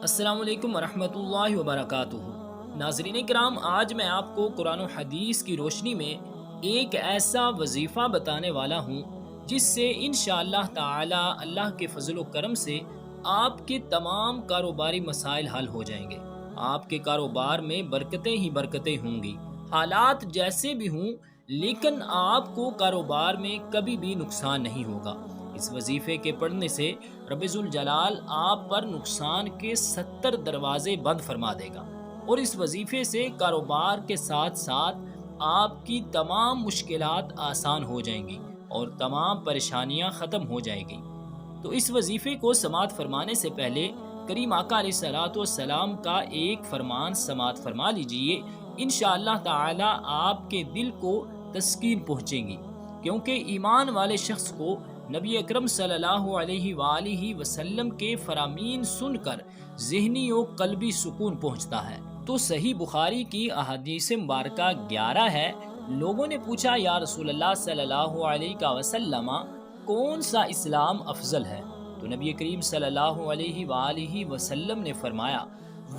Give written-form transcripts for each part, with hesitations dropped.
السلام علیکم ورحمۃ اللہ وبرکاتہ۔ ناظرین کرام، آج میں آپ کو قرآن و حدیث کی روشنی میں ایک ایسا وظیفہ بتانے والا ہوں جس سے انشاءاللہ تعالی اللہ کے فضل و کرم سے آپ کے تمام کاروباری مسائل حل ہو جائیں گے۔ آپ کے کاروبار میں برکتیں ہی برکتیں ہوں گی، حالات جیسے بھی ہوں، لیکن آپ کو کاروبار میں کبھی بھی نقصان نہیں ہوگا۔ اس وظیفے کے پڑھنے سے رب ذوالجلال آپ پر نقصان کے 70 دروازے بند فرما دے گا، اور اس وظیفے سے کاروبار کے ساتھ ساتھ آپ کی تمام مشکلات آسان ہو جائیں گی اور تمام پریشانیاں ختم ہو جائیں گی۔ تو اس وظیفے کو سماعت فرمانے سے پہلے کریم آقا علیہ الصلوۃ والسلام کا ایک فرمان سماعت فرما لیجئے، انشاءاللہ تعالی آپ کے دل کو تسکین پہنچے گی، کیونکہ ایمان والے شخص کو نبی اکرم صلی اللہ علیہ وآلہ وسلم کے فرامین سن کر ذہنی و قلبی سکون پہنچتا ہے۔ تو صحیح بخاری کی احادیث مبارکہ 11 ہے۔ لوگوں نے پوچھا، یا رسول اللہ صلی اللہ علیہ وسلم، کون سا اسلام افضل ہے؟ تو نبی کریم صلی اللہ علیہ وآلہ وسلم نے فرمایا،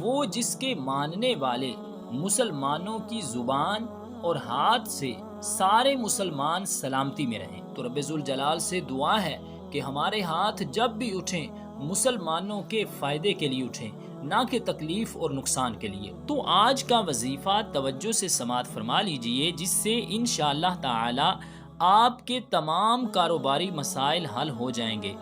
وہ جس کے ماننے والے مسلمانوں کی زبان اور ہاتھ سے سارے مسلمان سلامتی میں رہیں۔ تو رب ذوالجلال سے دعا ہے کہ ہمارے ہاتھ جب بھی اٹھیں مسلمانوں کے فائدے کے لیے اٹھیں، نہ کہ تکلیف اور نقصان کے لیے۔ تو آج کا وظیفہ توجہ سے سماعت فرما لیجئے، جس سے انشاءاللہ تعالی آپ کے تمام کاروباری مسائل حل ہو جائیں گے،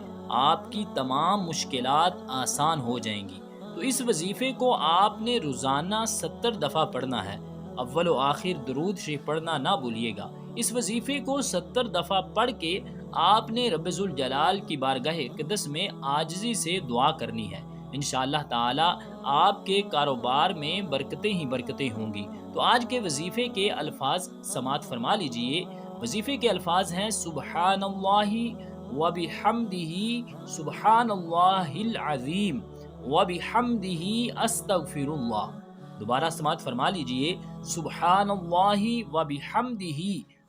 آپ کی تمام مشکلات آسان ہو جائیں گی۔ تو اس وظیفے کو آپ نے روزانہ 70 دفعہ پڑھنا ہے۔ اول و آخر درود شریف پڑھنا نہ بھولیے گا۔ اس وظیفے کو 70 دفعہ پڑھ کے آپ نے رب ذوالجلال کی بارگاہ اقدس میں عاجزی سے دعا کرنی ہے۔ انشاءاللہ تعالی آپ کے کاروبار میں برکتیں ہی برکتیں ہوں گی۔ تو آج کے وظیفے کے الفاظ سماعت فرما لیجئے۔ وظیفے کے الفاظ ہیں: سبحان اللہ وبحمدہ، سبحان اللہ العظیم وبحمدہ استغفر اللہ۔ دوبارہ سماعت فرما لیجئے: سبحان اللہ وبحمدہ،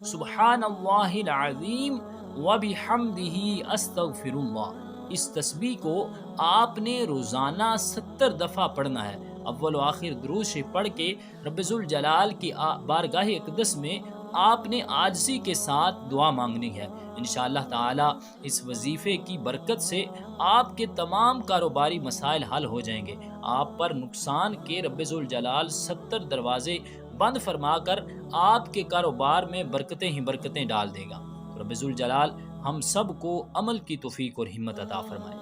سبحان اللہ العظیم وبحمدہ استغفر اللہ۔ اس تسبیح کو آپ نے روزانہ 70 دفعہ پڑھنا ہے۔ اول و آخر درود شریف پڑھ کے رب ذوالجلال کی بارگاہ اقدس میں آپ نے عاجزی کے ساتھ دعا مانگنی ہے۔ انشاءاللہ تعالی اس وظیفے کی برکت سے آپ کے تمام کاروباری مسائل حل ہو جائیں گے۔ آپ پر نقصان کے رب ذوالجلال 70 دروازے بند فرما کر آپ کے کاروبار میں برکتیں ہی برکتیں ڈال دے گا۔ رب ذوالجلال ہم سب کو عمل کی توفیق اور ہمت عطا فرمائے۔